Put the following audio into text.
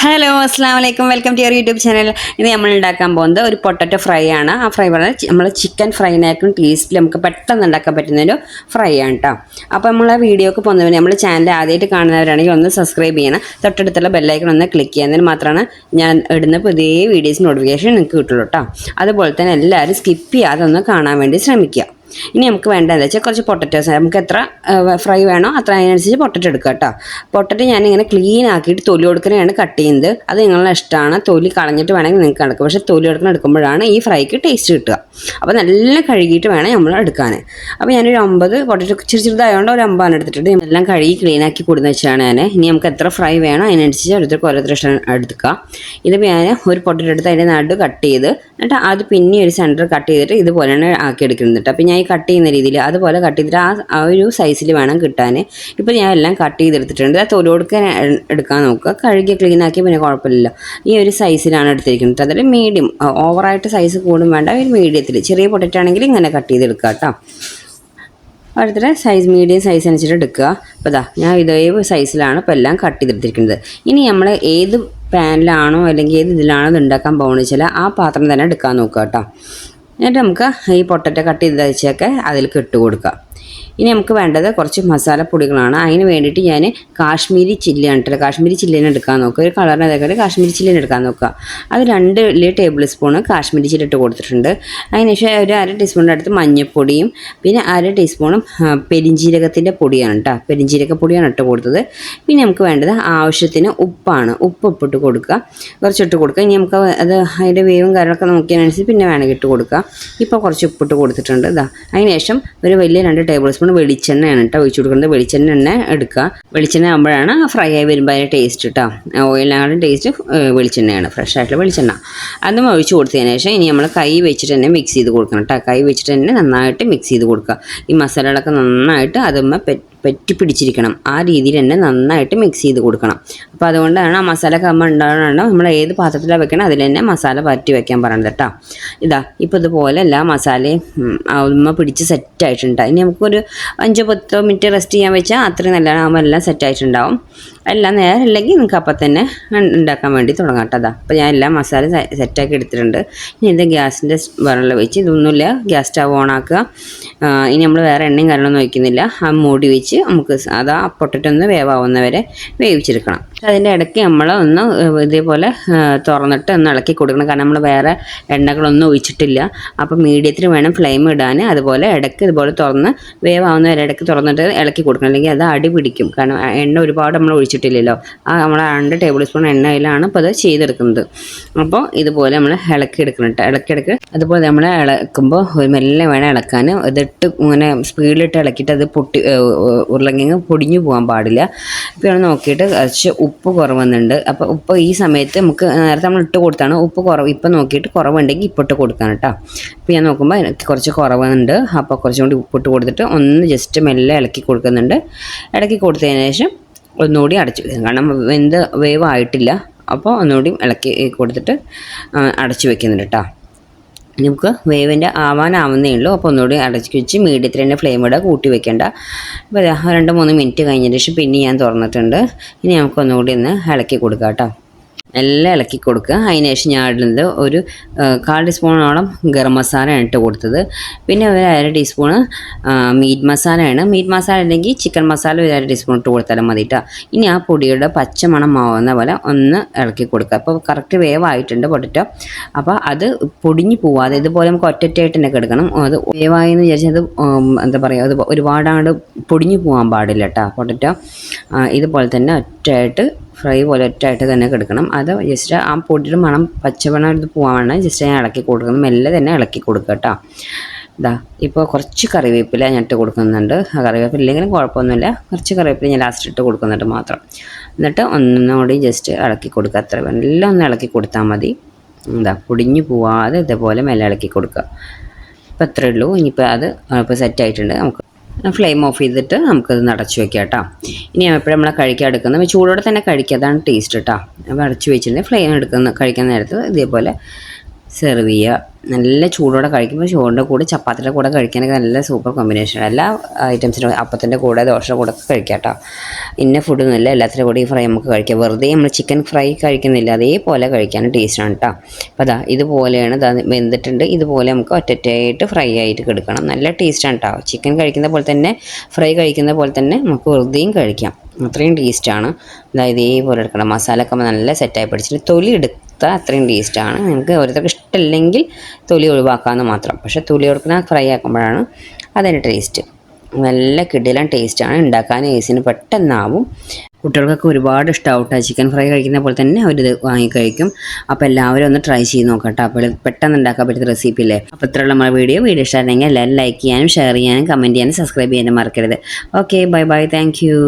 Hello അസ്സാം വലൈക്കും welcome to your YouTube channel. ഇത് നമ്മൾ ഉണ്ടാക്കാൻ പോകുന്നത് ഒരു പൊട്ടറ്റോ ഫ്രൈ ആണ്. ആ ഫ്രൈ പറഞ്ഞാൽ നമ്മൾ ചിക്കൻ ഫ്രൈനേക്കും ടേസ്റ്റിൽ നമുക്ക് പെട്ടെന്ന് ഉണ്ടാക്കാൻ പറ്റുന്നൊരു ഫ്രൈ ആണ് കേട്ടോ. അപ്പോൾ നമ്മൾ ആ വീഡിയോക്ക് പോകുന്നവർ നമ്മൾ ചാനൽ ആദ്യമായിട്ട് കാണുന്നവരാണെങ്കിൽ ഒന്ന് സബ്സ്ക്രൈബ് ചെയ്യണം. തൊട്ടടുത്തുള്ള ബെല്ലൈക്കൺ ഒന്ന് ക്ലിക്ക് ചെയ്യുന്നതിന് മാത്രമാണ് ഞാൻ ഇടുന്ന പുതിയ വീഡിയോസ് നോട്ടിഫിക്കേഷൻ നിങ്ങൾക്ക് കിട്ടുള്ളൂ കേട്ടോ. അതുപോലെ തന്നെ എല്ലാവരും സ്കിപ്പ് ചെയ്യാതെ ഒന്ന് കാണാൻ വേണ്ടി ശ്രമിക്കുക. ഇനി നമുക്ക് വേണ്ടതെന്ന് വെച്ചാൽ കുറച്ച് പൊട്ടറ്റോസ് നമുക്ക് എത്ര ഫ്രൈ വേണോ അത്ര അതിനനുസരിച്ച് പൊട്ടറ്റോ എടുക്കുക കേട്ടോ. പൊട്ടറ്റോ ഞാനിങ്ങനെ ക്ലീൻ ആക്കിയിട്ട് തൊലി കൊടുക്കുന്നതാണ് കട്ട് ചെയ്യുന്നത്. അത് നിങ്ങളുടെ ഇഷ്ടമാണ്. തൊലി കളഞ്ഞിട്ട് വേണമെങ്കിൽ നിങ്ങൾക്ക് എടുക്കുക. പക്ഷേ തൊലി എടുക്കുമ്പോഴാണ് ഈ ഫ്രൈക്ക് ടേസ്റ്റ് കിട്ടുക. അപ്പോൾ നല്ല കഴുകിയിട്ട് വേണം നമ്മൾ എടുക്കാൻ. അപ്പോൾ ഞാനൊരു 50 പൊട്ടറ്റോ ചെറുതായതുകൊണ്ട് ഒരു 50 എടുത്തിട്ടുണ്ട്. എല്ലാം കഴുകി ക്ലീൻ ആക്കി കൊടുന്ന് വെച്ചാണ് ഞാൻ. ഇനി നമുക്ക് എത്ര ഫ്രൈ വേണോ അതിനനുസരിച്ച് ഓരോരുത്തർക്ക് ഇഷ്ടം എടുക്കുക. ഇതിപ്പോൾ ഞാൻ ഒരു പൊട്ടറ്റോ എടുത്ത് അതിൻ്റെ നടു കട്ട് ചെയ്ത് എന്നിട്ട് അത് പിന്നെ ഒരു സെൻറ്റർ കട്ട് ചെയ്തിട്ട് ഇതുപോലെയാണ് ആക്കിയെടുക്കുന്നത് കേട്ടോ. അപ്പോൾ ഞാൻ ഈ കട്ട് ചെയ്യുന്ന രീതിയിൽ അതുപോലെ കട്ട് ചെയ്തിട്ട് ആ ഒരു സൈസിൽ വേണം കിട്ടാൻ. ഇപ്പോൾ ഞാൻ എല്ലാം കട്ട് ചെയ്തെടുത്തിട്ടുണ്ട്. ആ തൊലി കൊടുക്കാൻ എടുക്കാൻ നോക്കുക. കഴുകി ക്ലീനാക്കി പിന്നെ കുഴപ്പമില്ലല്ലോ. ഈ ഒരു സൈസിലാണ് എടുത്തിരിക്കുന്നത്. അതിൽ മീഡിയം, ഓവറായിട്ട് സൈസ് കൂടും വേണ്ട, ഒരു മീഡിയത്തിൽ. ചെറിയ പൊട്ടറ്റോ ആണെങ്കിൽ ഇങ്ങനെ കട്ട് ചെയ്തെടുക്കുക കേട്ടോ. അടുത്തിട്ട് സൈസ് മീഡിയം സൈസ് അനുസരിച്ച് എടുക്കുക. അപ്പോൾ ഇതാ ഞാൻ ഇതേ സൈസിലാണ് ഇപ്പോൾ എല്ലാം കട്ട് ചെയ്തെടുത്തിരിക്കുന്നത്. ഇനി നമ്മൾ ഏത് പാനിലാണോ അല്ലെങ്കിൽ ഏത് ഇതിലാണോ ഇത് ഉണ്ടാക്കാൻ പോകുന്നത് വെച്ചാൽ ആ പാത്രം തന്നെ എടുക്കാൻ നോക്കുക കേട്ടോ. എന്നിട്ട് നമുക്ക് ഈ പൊട്ടറ്റോ കട്ട് ചെയ്ത് വെച്ചൊക്കെ അതിലേക്ക് ഇട്ട് കൊടുക്കുക. ഇനി നമുക്ക് വേണ്ടത് കുറച്ച് മസാലപ്പൊടികളാണ്. അതിന് വേണ്ടിയിട്ട് ഞാൻ കാശ്മീരി ചില്ലിയാണ് ഇട്ടിട്ട് കാശ്മീരി ചില്ലിനെ എടുക്കാൻ നോക്കുക. ഒരു കളറിന് അതേപോലെ കാശ്മീരി ചില്ലിനെ എടുക്കാൻ നോക്കുക. അത് 2 വലിയ ടേബിൾ സ്പൂണ് കാശ്മീരി ചില്ലി ഇട്ട് കൊടുത്തിട്ടുണ്ട്. അതിനുശേഷം ഒരു 1/2 ടീസ്പൂണിൻ്റെ അടുത്ത് മഞ്ഞൾപ്പൊടിയും പിന്നെ 1/2 ടീസ്പൂണും പെരിഞ്ജീരകത്തിൻ്റെ പൊടിയാണ് കേട്ടോ. പെരിഞ്ജീരക പൊടിയാണ് ഇട്ട് കൊടുത്തത്. പിന്നെ നമുക്ക് വേണ്ടത് ആവശ്യത്തിന് ഉപ്പാണ്. ഉപ്പ് ഇട്ട് കൊടുക്കുക, കുറച്ചിട്ട് കൊടുക്കുക. ഇനി നമുക്ക് അത് അതിൻ്റെ വേവും കാര്യങ്ങളൊക്കെ നോക്കിയതിനനുസരിച്ച് പിന്നെ വേണമെങ്കിൽ ഇട്ട് കൊടുക്കുക. ഇപ്പോൾ കുറച്ച് ഉപ്പിട്ട് കൊടുത്തിട്ടുണ്ട്. ഇതാ അതിനുശേഷം ഒരു വലിയ 2 ടേബിൾ സ്പൂൺ വെളിച്ചെണ്ണയാണ് കേട്ടോ ഒഴിച്ചു കൊടുക്കുന്നത്. വെളിച്ചെണ്ണ എടുക്കുക. വെളിച്ചെണ്ണ ആകുമ്പോഴാണ് ഫ്രൈ ആയി വരുമ്പോൾ അതിൻ്റെ ടേസ്റ്റ് കേട്ടോ. ഓയിലിനാളും ടേസ്റ്റ് വെളിച്ചെണ്ണയാണ്, ഫ്രഷ് ആയിട്ടുള്ള വെളിച്ചെണ്ണ. അതും ഒഴിച്ചു കൊടുത്തതിന് ശേഷം ഇനി നമ്മൾ കൈ വെച്ചിട്ട് തന്നെ മിക്സ് ചെയ്ത് കൊടുക്കണം കേട്ടോ. കൈ വെച്ചിട്ട് തന്നെ നന്നായിട്ട് മിക്സ് ചെയ്ത് കൊടുക്കുക. ഈ മസാലകളൊക്കെ നന്നായിട്ട് അതുമ്മ പറ്റി പിടിച്ചിരിക്കണം. ആ രീതിയിൽ തന്നെ നന്നായിട്ട് മിക്സ് ചെയ്ത് കൊടുക്കണം. അപ്പോൾ അതുകൊണ്ടാണ് ആ മസാല കമ്മ ഉണ്ടാകണം. നമ്മൾ ഏത് പാത്രത്തിലാണ് വെക്കണം അതിൽ തന്നെ മസാല പറ്റി വെക്കാൻ പറയുന്നത് കേട്ടോ. ഇതാ ഇപ്പോൾ ഇതുപോലെ എല്ലാ മസാലയും ഉമ്മ പിടിച്ച് സെറ്റായിട്ടുണ്ട്. ഇനി നമുക്കൊരു 5-10 മിനിറ്റ് റെസ്റ്റ് ചെയ്യാൻ വെച്ചാൽ അത്രയും നല്ലതാകുമ്പോൾ എല്ലാം സെറ്റായിട്ടുണ്ടാവും. എല്ലാം നേരെ അല്ലെങ്കിൽ നിങ്ങൾക്ക് അപ്പം തന്നെ ഉണ്ടാക്കാൻ വേണ്ടി തുടങ്ങാം കേട്ടോ. അതാ അപ്പോൾ ഞാൻ എല്ലാ മസാല സെറ്റാക്കി എടുത്തിട്ടുണ്ട്. ഇനി ഇത് ഗ്യാസിൻ്റെ വെള്ളം വെച്ച് ഇതൊന്നുമില്ല, ഗ്യാസ് സ്റ്റവ് ഓണാക്കുക. ഇനി നമ്മൾ വേറെ എണ്ണയും കാര്യങ്ങളൊന്നും വയ്ക്കുന്നില്ല. ആ മൂടി വെച്ച് നമുക്ക് അതാ പൊട്ടറ്റോ ഒന്ന് വേവാവുന്നവരെ വേവിച്ചെടുക്കണം. അതിൻ്റെ ഇടയ്ക്ക് നമ്മൾ ഒന്ന് ഇതേപോലെ തുറന്നിട്ട് ഒന്ന് ഇളക്കി കൊടുക്കണം. കാരണം നമ്മൾ വേറെ എണ്ണകളൊന്നും ഒഴിച്ചിട്ടില്ല. അപ്പോൾ മീഡിയത്തിൽ വേണം ഫ്ലെയിം ഇടാൻ. അതുപോലെ ഇടയ്ക്ക് ഇതുപോലെ തുറന്ന് വേവാവുന്നവരെ ഇടയ്ക്ക് തുറന്നിട്ട് ഇളക്കി കൊടുക്കണം. അല്ലെങ്കിൽ അത് അടി പിടിക്കും. കാരണം എണ്ണ ഒരുപാട് നമ്മൾ ഒഴിച്ചിട്ടില്ലല്ലോ. നമ്മൾ 2 ടേബിൾ സ്പൂൺ എണ്ണയിലാണ് ഇപ്പോൾ അത് ചെയ്തെടുക്കുന്നത്. അപ്പോൾ ഇതുപോലെ നമ്മൾ ഇളക്കിയെടുക്കണം കേട്ടോ. ഇളക്കിയെടുക്കുക. അതുപോലെ നമ്മൾ ഇളക്കുമ്പോൾ ഒരു മെല്ലെ വേണം ഇളക്കാൻ. ഇതിട്ട് ഇങ്ങനെ സ്പീഡിലിട്ട് ഇളക്കിയിട്ട് അത് ഉരുളക്കിഴങ്ങ് പൊടിഞ്ഞു പോകാൻ പാടില്ല. ഇപ്പോൾ നോക്കിയിട്ട് കുറച്ച് ഉപ്പ് കുറവുന്നുണ്ട്. അപ്പോൾ ഉപ്പ് ഈ സമയത്ത് നമുക്ക് നേരത്തെ നമ്മൾ ഇട്ട് കൊടുത്താണ്. ഉപ്പ് കുറവ് ഇപ്പം നോക്കിയിട്ട് കുറവുണ്ടെങ്കിൽ ഇപ്പം ഇട്ട് കൊടുക്കാൻ കേട്ടോ. ഇപ്പോൾ ഞാൻ നോക്കുമ്പോൾ എനിക്ക് കുറച്ച് കുറവുണ്ട്. അപ്പോൾ കുറച്ചും കൂടി ഉപ്പിട്ട് കൊടുത്തിട്ട് ഒന്ന് ജസ്റ്റ് മെല്ലെ ഇളക്കി കൊടുക്കുന്നുണ്ട്. ഇളക്കി കൊടുത്തതിന് ശേഷം ഒന്നുകൂടി അടച്ചു വയ്ക്കും. കാരണം വേവായിട്ടില്ല. അപ്പോൾ ഒന്നുകൂടി ഇളക്കി കൊടുത്തിട്ട് അടച്ചു വെക്കുന്നുണ്ട് കേട്ടോ. നമുക്ക് വേവിൻ്റെ ആവാനാവുന്നേ ഉള്ളൂ. അപ്പോൾ ഒന്നുകൂടി അടച്ച് വെച്ച് മീഡിയത്തിൽ തന്നെ ഫ്ലെയിം ഇടുക, കൂട്ടി വെക്കേണ്ട. അപ്പോൾ 2-3 മിനിറ്റ് കഴിഞ്ഞതിന് ശേഷം പിന്നെ ഞാൻ തുറന്നിട്ടുണ്ട്. ഇനി നമുക്ക് ഒന്നുകൂടി ഒന്ന് ഇളക്കി കൊടുക്കാം കേട്ടോ. എല്ലാം ഇളക്കി കൊടുക്കുക. അതിന് ശേഷം ഞാൻ ഇടുന്നത് ഒരു 1/4 ടീസ്പൂണോളം ഗരം മസാലയാണ് ഇട്ട് കൊടുത്തത്. പിന്നെ ഒരു 1/2 ടീസ്പൂണ് മീറ്റ് മസാലയാണ്. മീറ്റ് മസാല അല്ലെങ്കിൽ ചിക്കൻ മസാല ഒരു 1/2 ടീസ്പൂൺ ഇട്ട് കൊടുത്താലും മതി കേട്ടോ. ഇനി ആ പൊടിയുടെ പച്ചമണം ആവുന്ന പോലെ ഒന്ന് ഇളക്കി കൊടുക്കുക. അപ്പോൾ കറക്റ്റ് വേവായിട്ടുണ്ട് പൊട്ടറ്റോ. അപ്പോൾ അത് പൊടിഞ്ഞു പോവാതെ ഇതുപോലെ നമുക്ക് ഒറ്റയായിട്ട് തന്നെ എടുക്കണം. അത് വേവായെന്ന് വിചാരിച്ചാൽ അത് എന്താ പറയുക, അത് ഒരുപാടാണ്ട് പൊടിഞ്ഞു പോകാൻ പാടില്ല കേട്ടോ പൊട്ടറ്റോ. ഇതുപോലെ തന്നെ ഒറ്റയായിട്ട് ഫ്രൈ പോലെ ഒറ്റയായിട്ട് തന്നെ എടുക്കണം. അത് ജസ്റ്റ് ആ പൊടിയുടെ മണം പച്ചമണം എടുത്ത് പോകാനാണ് ജസ്റ്റ് ഞാൻ ഇളക്കി കൊടുക്കുന്നത്. മെല്ലെ തന്നെ ഇളക്കി കൊടുക്കുക കേട്ടോ. ഇതാ ഇപ്പോൾ കുറച്ച് കറിവേപ്പില ഞാൻ ഇട്ട് കൊടുക്കുന്നുണ്ട്. ആ കറിവേപ്പില ഇല്ലെങ്കിലും കുഴപ്പമൊന്നുമില്ല. കുറച്ച് കറിവേപ്പില ഞാൻ ലാസ്റ്റ് ഇട്ട് കൊടുക്കുന്നുണ്ട് മാത്രം. എന്നിട്ട് ഒന്നുകൂടി ജസ്റ്റ് ഇളക്കി കൊടുക്കുക. അത്ര എല്ലാം ഒന്ന് ഇളക്കി കൊടുത്താൽ മതി. എന്താ പൊടിഞ്ഞു പോവാതെ ഇതേപോലെ മെല്ലെ ഇളക്കി കൊടുക്കുക. ഇപ്പോൾ അത്രയേ ഉള്ളൂ. ഇനിയിപ്പോൾ അത് ഇപ്പോൾ സെറ്റായിട്ടുണ്ട്. നമുക്ക് ഫ്ലെയിം ഓഫ് ചെയ്തിട്ട് നമുക്കത് അടച്ചു വെക്കാം കേട്ടോ. ഇനി എപ്പോഴും നമ്മളെ കഴിക്കാൻ എടുക്കുന്നത് ചൂടോടെ തന്നെ കഴിക്കുക. അതാണ് ടേസ്റ്റ് കേട്ടോ. അപ്പോൾ അടച്ചു വെച്ചിട്ട് ഫ്ലെയിം കഴിക്കാൻ നേരത്ത് ഇതേപോലെ സെർവ് ചെയ്യുക. നല്ല ചൂടോടെ കഴിക്കുമ്പോൾ ചോറിൻ്റെ കൂടെ ചപ്പാത്തിയുടെ കൂടെ കഴിക്കാനൊക്കെ നല്ല സൂപ്പർ കോമ്പിനേഷൻ. എല്ലാ ഐറ്റംസിനും അപ്പത്തിൻ്റെ കൂടെ ദോശയുടെ കൂടെ ഒക്കെ കഴിക്കാം കേട്ടോ. ഇന്ന ഫുഡൊന്നുമില്ല, എല്ലാത്തിൻ്റെ കൂടെ ഈ ഫ്രൈ നമുക്ക് കഴിക്കാം. വെറുതെ നമ്മൾ ചിക്കൻ ഫ്രൈ കഴിക്കുന്നില്ല, അതേപോലെ കഴിക്കാൻ ടേസ്റ്റാണ് കേട്ടോ. അപ്പോൾ അതാ ഇതുപോലെയാണ് വെന്തിട്ടുണ്ട്. ഇതുപോലെ നമുക്ക് ഒറ്റയായിട്ട് ഫ്രൈ ആയിട്ട് എടുക്കണം. നല്ല ടേസ്റ്റാണ് കേട്ടോ. ചിക്കൻ കഴിക്കുന്ന പോലെ തന്നെ ഫ്രൈ കഴിക്കുന്ന പോലെ തന്നെ നമുക്ക് വെറുതെയും കഴിക്കാം. അത്രയും ടേസ്റ്റാണ്. അതായത് ഇതേപോലെ എടുക്കണം. മസാല ഒക്കെ നല്ല സെറ്റായി പിടിച്ചിട്ട് തൊലി എടുത്താൽ അത്രയും ടേസ്റ്റാണ്. നിങ്ങൾക്ക് ഓരോരുത്തർക്ക് ഇഷ്ടമില്ലെങ്കിൽ തൊലി ഒഴിവാക്കാമെന്ന് മാത്രം. പക്ഷേ തൊലി എടുക്കുന്ന ഫ്രൈ ആക്കുമ്പോഴാണ് അതിൻ്റെ ടേസ്റ്റ്. നല്ല കിടിലൻ ടേസ്റ്റാണ്. ഉണ്ടാക്കാൻ ഈസിന് പെട്ടെന്നാവും. കുട്ടികൾക്കൊക്കെ ഒരുപാട് ഇഷ്ടമാവും കേട്ടോ. ചിക്കൻ ഫ്രൈ കഴിക്കുന്ന പോലെ തന്നെ അവരിത് വാങ്ങിക്കഴിക്കും. അപ്പോൾ എല്ലാവരും ഒന്ന് ട്രൈ ചെയ്ത് നോക്കാം കേട്ടോ. അപ്പോൾ പെട്ടെന്ന് ഉണ്ടാക്കാൻ പറ്റുന്ന റെസിപ്പി അല്ലേ. അപ്പോൾ ഇത്രയുള്ള നമ്മുടെ വീഡിയോ ഇഷ്ടമായിരുന്നെങ്കിൽ എല്ലാവരും ലൈക്ക് ചെയ്യാനും ഷെയർ ചെയ്യാനും കമൻറ്റ് ചെയ്യാനും സബ്സ്ക്രൈബ് ചെയ്യാനും മറക്കരുത്. Okay, bye bye, thank you.